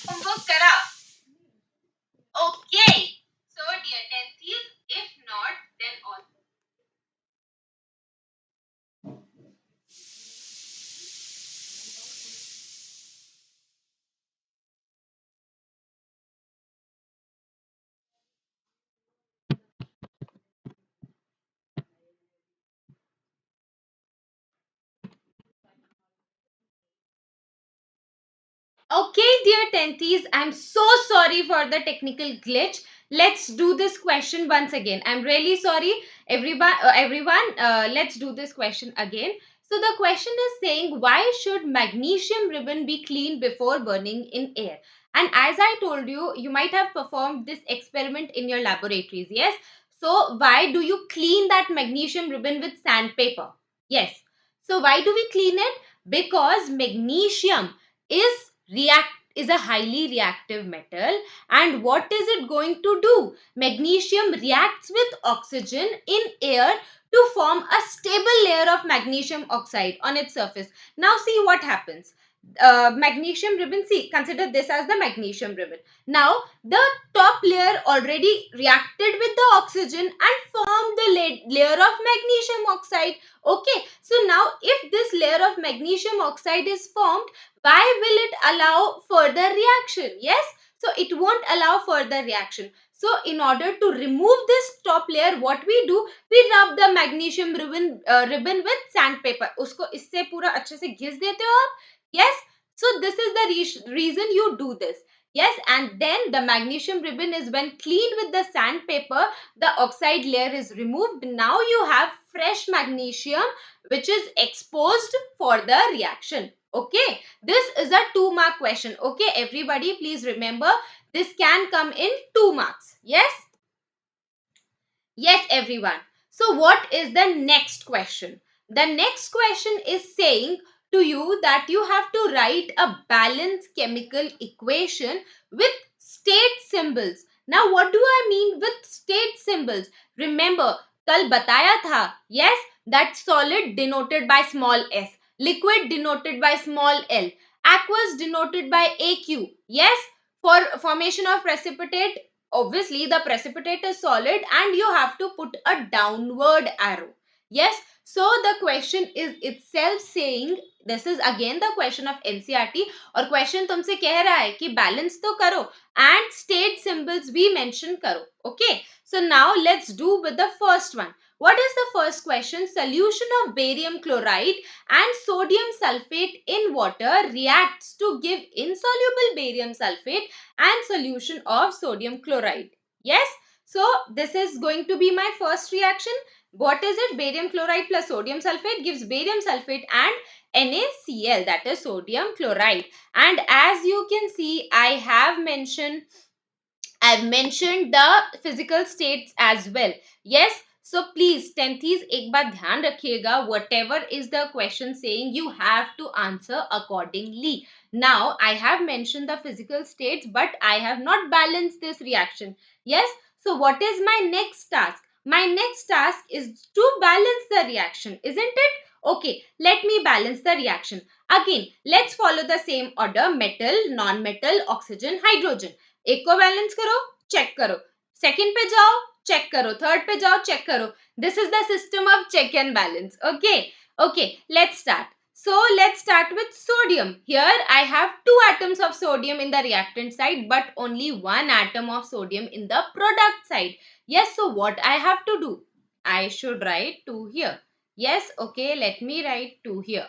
Homework kara? Okay. So dear 10th, if not, then all. Okay, dear 10th, I'm so sorry for the technical glitch. Let's do this question once again. I'm really sorry, everyone. Let's do this question again. So the question is saying, why should magnesium ribbon be cleaned before burning in air? And as I told you, you might have performed this experiment in your laboratories. Yes. So why do you clean that magnesium ribbon with sandpaper? Yes. So why do we clean it? Because magnesium is react is a highly reactive metal, and what is it going to do? Magnesium reacts with oxygen in air to form a stable layer of magnesium oxide on its surface. Now see what happens. Magnesium ribbon, see, consider this as the magnesium ribbon. Now the top layer already reacted with the oxygen and formed the layer of magnesium oxide. Okay, so now if this layer of magnesium oxide is formed, why will it allow further reaction? Yes, so it won't allow further reaction. So in order to remove this top layer, what we do, we rub the magnesium ribbon with sandpaper. उसको इससे पूरा अच्छे से घिस देते हो आप. Yes, so this is the reason you do this. Yes, and then the magnesium ribbon is when cleaned with the sandpaper, the oxide layer is removed. Now you have fresh magnesium which is exposed for the reaction. Okay, this is a 2-mark question. Okay, everybody, please remember this can come in 2 marks. Yes, yes, everyone. So what is the next question? The next question is saying to you that you have to write a balanced chemical equation with state symbols. Now what do I mean with state symbols? Remember, कल बताया था, yes, that solid denoted by small s, liquid denoted by small l, aqueous denoted by aq. Yes, for formation of precipitate, obviously the precipitate is solid and you have to put a downward arrow. Yes, so the question is itself saying, this is again the question of NCERT, और question तुमसे कह रहा है कि balance तो करो and state symbols भी mention करो. Okay, so now let's do with the first one. What is the first question? Solution of barium chloride and sodium sulfate in water reacts to give insoluble barium sulfate and solution of sodium chloride. Yes, so this is going to be my first reaction. What is it? Barium chloride plus sodium sulfate gives barium sulfate and NaCl, that is sodium chloride. And as you can see, I've mentioned the physical states as well. Yes, so please 10th एक बात ध्यान रखिएगा, whatever is the question saying, you have to answer accordingly. Now I have mentioned the physical states, but I have not balanced this reaction. Yes, so what is my next task? My next task is to balance the reaction, isn't it? Okay, let me balance the reaction. Again, let's follow the same order: metal, non-metal, oxygen, hydrogen. एक को balance करो, check करो, second पे जाओ, check करो, third पे जाओ, check करो. This is the system of check and balance. Okay, let's start. So let's start with sodium. Here I have 2 atoms of sodium in the reactant side, but only 1 atom of sodium in the product side. Yes, so what I have to do? I should write 2 here. Yes, okay, let me write 2 here.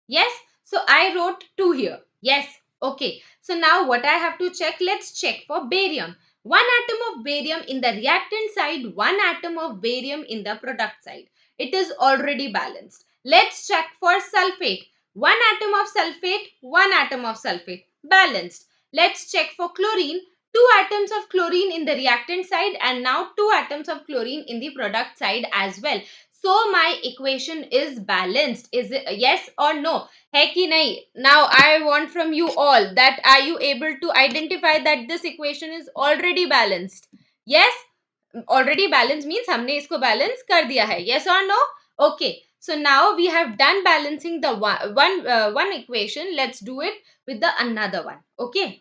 Yes, so I wrote 2 here. Yes, okay. So now what I have to check? Let's check for barium. 1 atom of barium in the reactant side, 1 atom of barium in the product side. It is already balanced. Let's check for sulfate. 1 atom of sulfate, 1 atom of sulfate. Balanced. Let's check for chlorine. 2 atoms of chlorine in the reactant side and now 2 atoms of chlorine in the product side as well. So my equation is balanced. Is it yes or no? है कि नहीं? Now I want from you all that are you able to identify that this equation is already balanced? Yes, already balanced means हमने इसको balance कर दिया है. Yes or no? Okay. So now we have done balancing the one equation. Let's do it with the another one. Okay.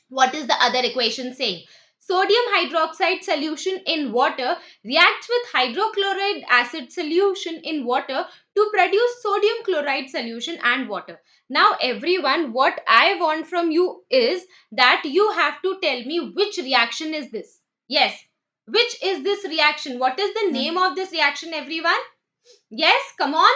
What is the other equation saying? Sodium hydroxide solution in water reacts with hydrochloride acid solution in water to produce sodium chloride solution and water. Now everyone, what I want from you is that you have to tell me which reaction is this. Yes, which is this reaction? What is the name of this reaction, everyone? Yes, come on.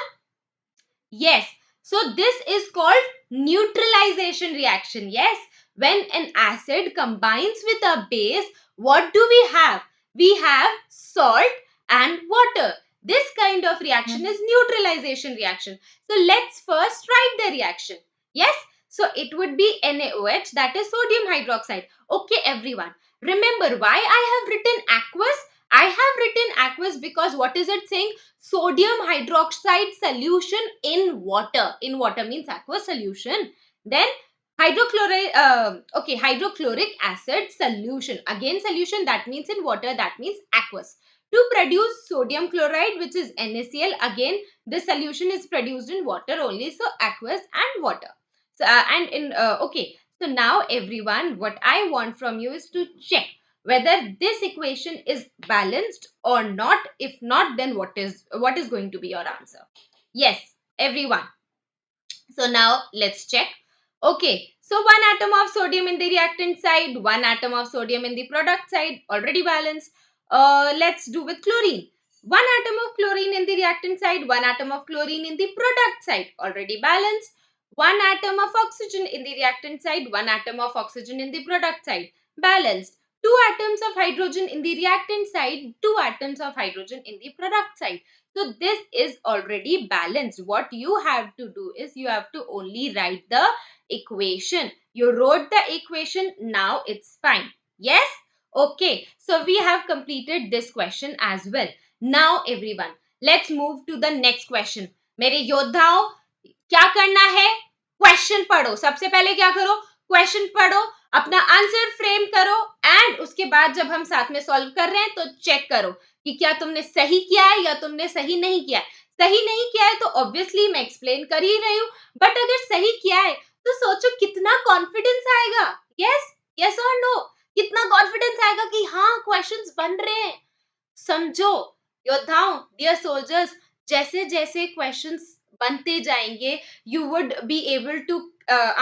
Yes. So this is called neutralization reaction. Yes. When an acid combines with a base, what do we have? We have salt and water. This kind of reaction is neutralization reaction. So let's first write the reaction. Yes. So it would be NaOH, that is sodium hydroxide. Okay, everyone. Remember why I have written aqueous? I have written aqueous because what is it saying? Sodium hydroxide solution in water. In water means aqueous solution. Then hydrochloric acid solution. Again solution, that means in water, that means aqueous. To produce sodium chloride, which is NaCl, again the solution is produced in water only, so aqueous and water. So so now everyone, what I want from you is to check whether this equation is balanced or not. If not, then what is going to be your answer? Yes, everyone. So now let's check. Okay, so one atom of sodium in the reactant side, one atom of sodium in the product side, already balanced. Let's do with chlorine. One atom of chlorine in the reactant side, one atom of chlorine in the product side, already balanced. One atom of oxygen in the reactant side, one atom of oxygen in the product side, balanced. Two atoms of hydrogen in the reactant side, two atoms of hydrogen in the product side. So this is already balanced. What you have to do is you have to only write the equation. You wrote the equation, now it's fine. Yes? Okay. So we have completed this question as well. Now everyone, let's move to the next question. मेरे योद्धाओं, क्या करना है? Question पढ़ो. सबसे पहले क्या करो? क्वेश्चन पढ़ो, अपना आंसर फ्रेम करो एंड उसके बाद जब हम साथ में सॉल्व कर रहे हैं तो चेक करो कि क्या तुमने सही किया है या तुमने सही नहीं किया है. सही नहीं किया है तो ऑब्वियसली मैं एक्सप्लेन कर ही रही हूँ, बट अगर सही किया है तो सोचो कितना कॉन्फिडेंस आएगा. यस, यस और नो? कितना कॉन्फिडेंस आएगा कि हाँ क्वेश्चंस बन रहे हैं. समझो योद्धाओं, डियर सोल्जर्स, जैसे जैसे क्वेश्चंस बनते जाएंगे, you would be able to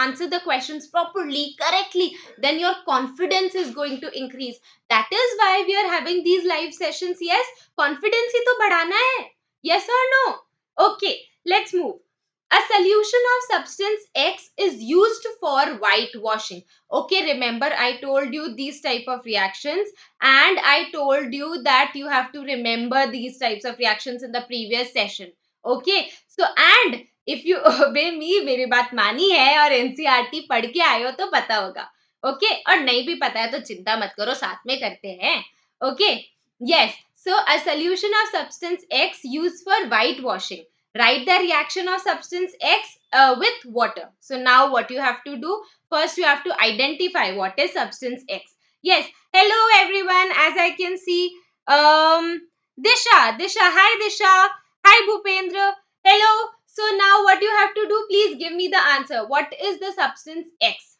answer the questions properly, correctly, then your confidence is going to increase. That is why we are having these live sessions. Yes, confidence ही तो बढ़ाना है. Yes or no? Okay, let's move. A solution of substance X is used for whitewashing. Okay, remember I told you these type of reactions and I told you that you have to remember these types of reactions in the previous session. Okay, so and if you obey me, मेरी बात मानी है और NCERT पढ़ के आए हो तो पता होगा. Okay, और नहीं भी पता है तो चिंता मत करो, साथ में करते हैं. Okay, yes. So a solution of substance X used for whitewashing. Write the reaction of substance X with water. So now what you have to do? First you have to identify what is substance X. Yes. Hello everyone. As I can see, Disha. Hi Disha. Hi Bhupendra. Hello. So now what you have to do? Please give me the answer. What is the substance X?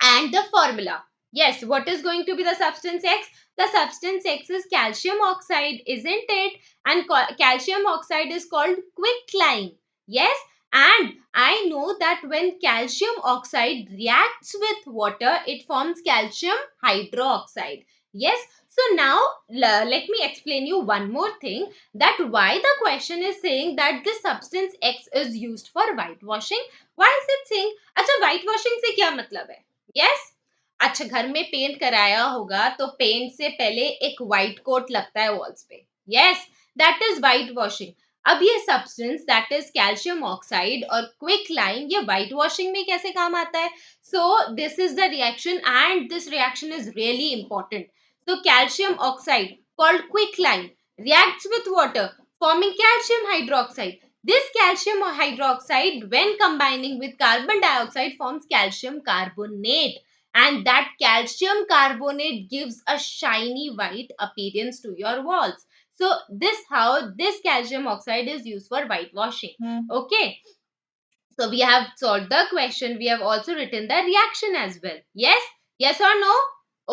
And the formula. Yes, what is going to be the substance X? The substance X is calcium oxide, isn't it? And calcium oxide is called quicklime. Yes, and I know that when calcium oxide reacts with water, it forms calcium hydroxide. Yes, so now let me explain you one more thing, that why the question is saying that this substance X is used for whitewashing. Why is it saying? अच्छा, whitewashing से क्या मतलब है? Yes? अच्छा, घर में paint कराया होगा तो पेंट से पहले एक व्हाइट कोट लगता है वॉल्स पे. Yes, that is white washing. अब ये substance that is calcium oxide और क्विक लाइम, ये व्हाइट वॉशिंग में कैसे काम आता है? So this is the reaction and this reaction is really important. So calcium oxide called quicklime reacts with water forming calcium hydroxide. This calcium hydroxide when combining with carbon dioxide forms calcium carbonate, and that calcium carbonate gives a shiny white appearance to your walls. So this how this calcium oxide is used for whitewashing. Okay, so we have solved the question. We have also written the reaction as well. Yes? Yes or no?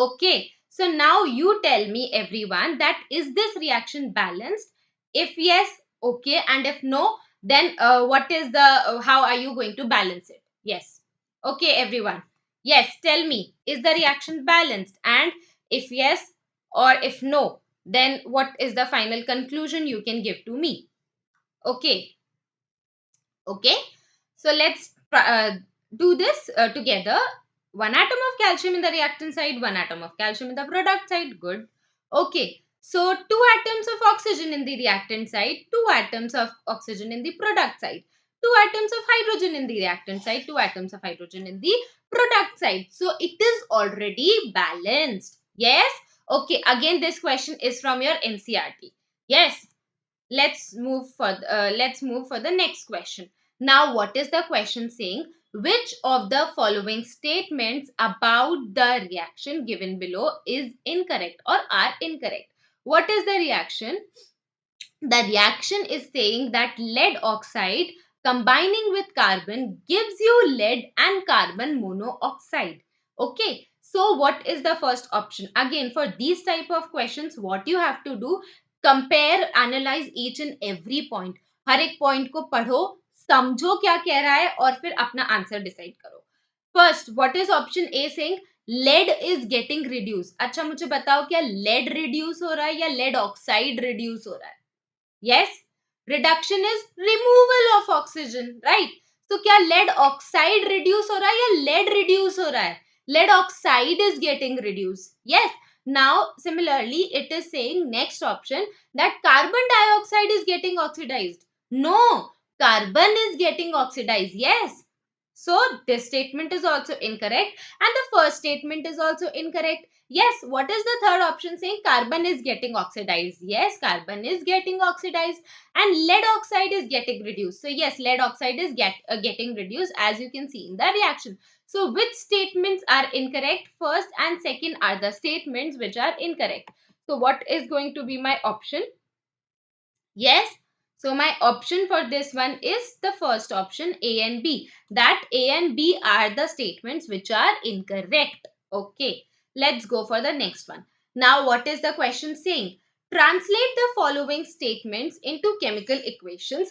Okay. So now you tell me, everyone, that is this reaction balanced? If yes, okay. And if no, then what is the, how are you going to balance it? Yes. Okay, everyone. Yes, tell me, is the reaction balanced? And if yes or if no, then what is the final conclusion you can give to me? Okay. Okay, so let's do this together. One atom of calcium in the reactant side, one atom of calcium in the product side. Good. Okay, so two atoms of oxygen in the reactant side, two atoms of oxygen in the product side, two atoms of hydrogen in the reactant side, two atoms of hydrogen in the product side. So it is already balanced. Yes. Okay, again this question is from your NCERT. Yes. Let's move for the next question. Now what is the question saying? Which of the following statements about the reaction given below is incorrect or are incorrect? What is the reaction? The reaction is saying that lead oxide combining with carbon gives you lead and carbon monoxide. Okay, so what is the first option? Again, for these type of questions, what you have to do, compare, analyze each and every point. हर एक point को पढ़ो, समझो क्या कह रहा है और फिर अपना आंसर डिसाइड करो. First, what is option A saying? Lead is getting reduced. अच्छा मुझे बताओ, क्या lead reduce हो रहा है या lead oxide reduce हो रहा है? Yes, reduction is removal of oxygen, right? So क्या lead oxide reduce हो रहा है या lead reduce हो रहा है? Lead oxide is getting reduced. Yes. Now similarly it is saying next option that carbon dioxide is getting oxidized. No, carbon is getting oxidized. Yes. So this statement is also incorrect and the first statement is also incorrect. Yes, what is the third option saying? Carbon is getting oxidized. Yes, carbon is getting oxidized and lead oxide is getting reduced. So yes, lead oxide is getting reduced as you can see in the reaction. So which statements are incorrect? First and second are the statements which are incorrect. So what is going to be my option? Yes. So my option for this one is the first option, A and B. That A and B are the statements which are incorrect. Okay. Let's go for the next one. Now what is the question saying? Translate the following statements into chemical equations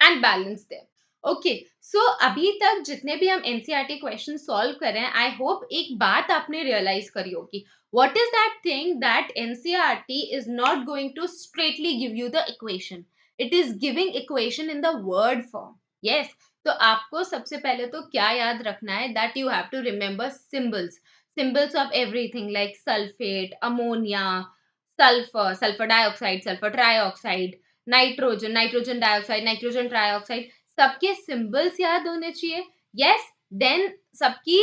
and balance them. Okay, so अभी तक जितने भी हम NCERT question solve कर रहे हैं, I hope एक बात आपने रियलाइज करी होगी. What is that thing that NCERT is not going to straightly give you the equation, it is giving equation in the word form. Yes, तो आपको सबसे पहले तो क्या याद रखना है, that you have to remember symbols of everything like sulphate, ammonia, sulfur dioxide, sulfur trioxide, nitrogen dioxide, nitrogen trioxide, सबके सिंबल्स याद होने चाहिए. यस, देन सबकी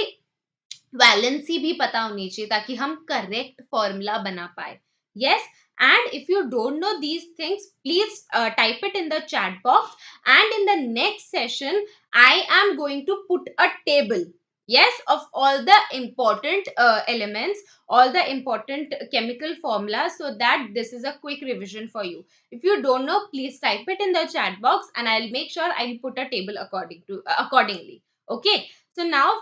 वैलेंसी भी पता होनी चाहिए ताकि हम करेक्ट फॉर्मूला बना पाए. Yes, and if you don't know these things, please type it in the chat box, and in the next session I am going to put a table, yes, of all the important elements, all the important chemical formulas, so that this is a quick revision for you. If you don't know, please type it in the chat box and I'll make sure I'll put a table accordingly. Okay, so now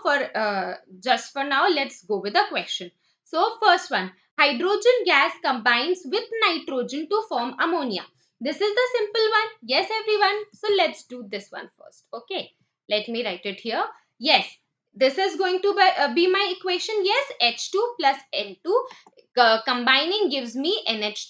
just for now, let's go with the question. So first one, hydrogen gas combines with nitrogen to form ammonia. This is the simple one. Yes, everyone. So let's do this one first. Okay, let me write it here. Yes, this is going to be my equation. Yes, H2 plus N2 combining gives me NH3.